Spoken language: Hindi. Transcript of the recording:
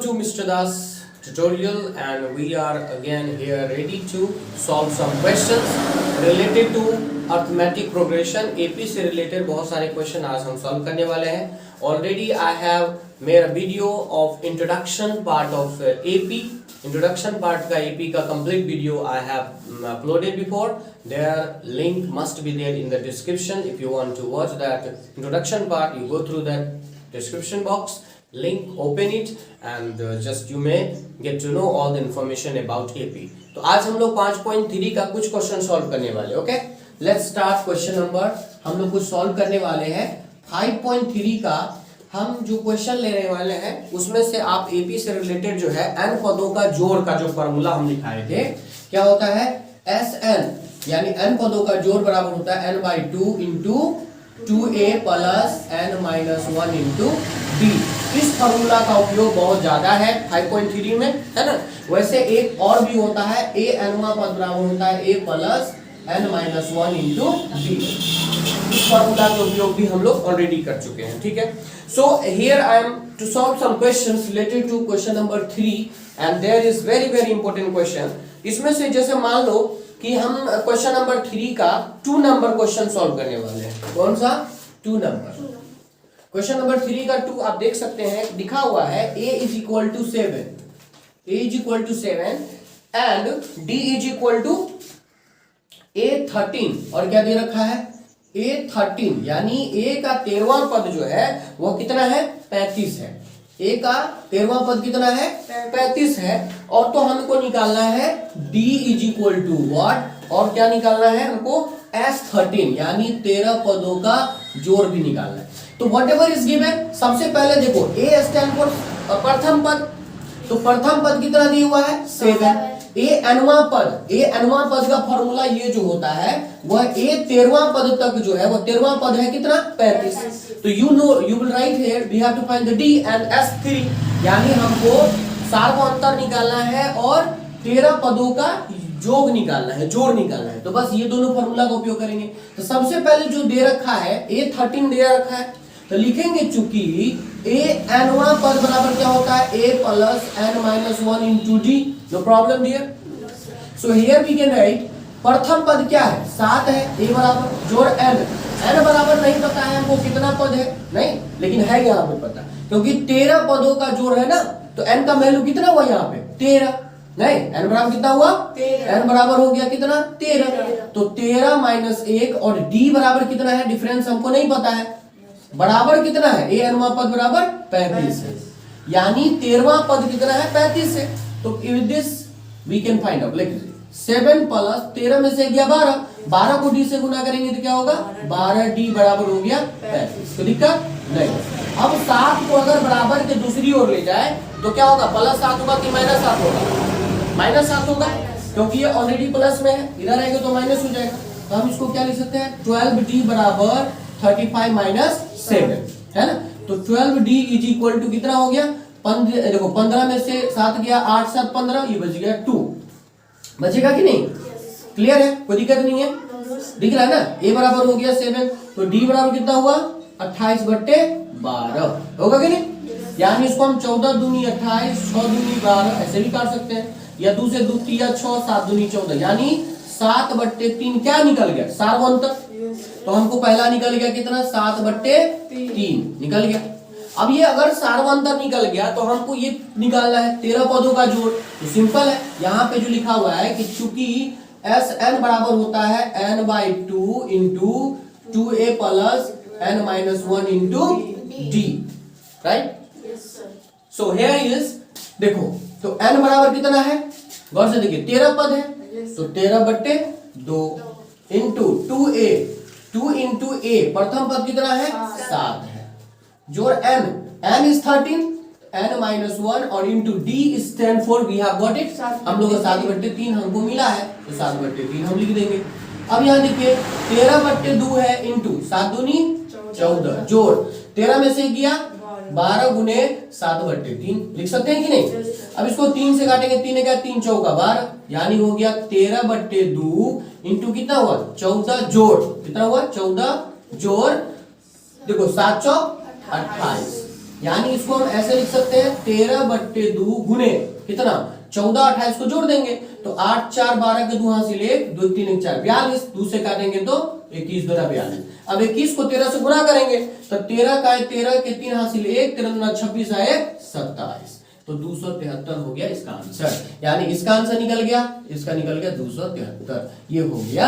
to Mr. Das tutorial, and we are again here ready to solve some questions related to arithmetic progression. AP से related बहुत सारे question आज हम solve करने वाले हैं. Already I have made a video of introduction part of AP. Introduction part का AP का complete video I have uploaded before. Their link must be there in the description. If you want to watch that introduction part, you go through that description box. Link, open it and just you may get to know all the information about AP. तो आज हम लोग 5.3 का कुछ क्वेश्चन सॉल्व करने वाले. Okay, let's start. Question number हम लोग कुछ सॉल्व करने वाले हैं 5.3 का. हम जो क्वेश्चन लेने वाले हैं उसमें से आप AP से रिलेटेड जो है n पदों का जोड़ का जो फॉर्मूला हम लिखाए थे, क्या होता है Sn, यानी n पदों का जोड़ बराबर होता है n/2 into 2a plus n-1 into d. इस फॉर्मूला का उपयोग बहुत ज्यादा है 5.3 में, है ना. वैसे एक और भी होता है a nवां पद बराबर होता है a plus n-1 into d. इस फॉर्मूला का उपयोग भी हम लोग ऑलरेडी कर चुके हैं. ठीक है. So here I am to solve some questions related to question number 3 and there is very very important question. इसमें से जैसे मान लो कि हम क्वेश्चन नंबर 3 का 2 नंबर क्वेश्चन सॉल्व करने वाले हैं. कौन सा 2 नंबर? क्वेश्चन नंबर 3 का 2 आप देख सकते हैं, लिखा हुआ है a is equal to 7, a is equal to 7 and d is equal to a13. और क्या दे रखा है a13, यानी a का 13वां पद जो है वो कितना है 35 है. a का 13वां पद कितना है 35 है. और तो हमको निकालना है d is equal to what, और क्या निकालना है हमको S13, यानी 13 पदों का जोड़ भी निकालना है. तो व्हाटएवर इज गिवन, सबसे पहले देखो a स्टैंड फॉर प्रथम पद. तो प्रथम पद कितना दिया हुआ है 7. a nवां पद का फॉर्मूला ये जो होता है वह a 13वां पद तक जो है वो 13वां पद है कितना 35. तो you will write here we have to find the d and S3, यानी हमको सार्वअंतर निकालना है और 13 पदों का जोड़ निकालना है, जोड़ निकालना है. तो बस ये दोनों फॉर्मूला का उपयोग करेंगे. तो सबसे पहले जो दे रखा है a13 दे रखा है, तो लिखेंगे चूंकि a nवां पद बराबर क्या होता है a plus n-1 into d. No problem here. So here we can write प्रथम पद क्या है 7 है, a बराबर जोड़ n बराबर नहीं पता है हमको कितना पद है, नहीं, लेकिन है यहाँ पे पता, क्योंकि 13 पदों का जोड़ है ना. तो n का वैल्यू कितना हुआ यहाँ पे 13, नहीं, n बराबर कितना हुआ 13. n बराबर हो गया कितना 13. तो 13 माइनस 1 और d बराबर कितना है, डिफरेंस हमको नहीं पता है, बराबर कितना है a nवां पद बराबर 35 है, यानी 13वां पद कितना है 35 है. तो with this we can find out. Like 7 plus 13 में से गया 12 को d से गुना करेंगे तो क्या होगा 12d बराबर हो गया 35. तो दिक्कत नहीं. अब 7 को अगर बराबर के दूसरी ओर ले जाए तो क्या होगा, प्लस 7 होगा कि माइनस 7 होगा, माइनस 7 होगा, क्योंकि ये ऑलरेडी प्लस में है, इधर आएगा तो माइनस हो जाएगा. तो हम इसको क्या लिख सकते हैं 12d बराबर 35 माइनस 7, है ना. तो 12d इज इक्वल टू कितना हो गया 15. देखो 15 में से 7 गया 8 7 15, ये बच गया 2. बचेगा कि नहीं, क्लियर है, कोई दिक्कत नहीं है, दिख रहा है ना. a बराबर हो गया 7, तो d बराबर कितना हुआ 28/12 होगा कि नहीं. यानी इसको हम 14 दूनी 28, 6 दूनी 12 ऐसे भी काट सकते हैं, या 2 से 2 3 6, 7 दूनी 14, यानी 7/3 क्या निकल गया सार्वअंतर. तो हमको पहला निकल गया कितना 7/3 निकल गया. अब ये अगर सार्वअंतर निकल गया तो हमको ये निकालना है 13 पदों का जोड़. तो सिंपल है, यहाँ पे जो लिखा हुआ है कि चूंकि Sn बराबर होता है n/2 into 2a plus n-1 into d, right. So here is, देखो तो n बराबर कितना है, गौर से देखिए 13 पद है, तो 13/2 इंटू 2a, 2 इंटू a प्रथम पद कितना है 7 है, जोड़ n इज 13, n-1 और into d stand for we have got it, हम लोग 7/3 हमको मिला है, तो 7/3 हम लिख देंगे. अब यहाँ देखिए 13/2 है इंटू 7 दूनी 14, जोड़ 13 में से गया 12 गुने 7/3 लिख सकते हैं कि नहीं. अब इसको 3 से काटेंगे, 3 का 3 चौका 12, यानी हो गया 13/2 इंटू कितना हुआ 14, जोड़ कितना हुआ 14, जोड़ देखो 7 चौक 28, यानी इसको हम ऐसे लिख सकते हैं 13/2 गुने कितना 14 28 को जोड़ देंगे तो 8 4 12 के 2 हासिल 1 2 3 1 4 42 2 से काटेंगे तो 21 दूना 42। अब 21 को 13 से गुना करेंगे तो 13 का है 13 के 3 हासिल 1 13 दूना 26 आए 27 तो 273 हो गया इसका आंसर। यानी इसका आंसर निकल गया, इसका निकल गया 273, ये हो गया।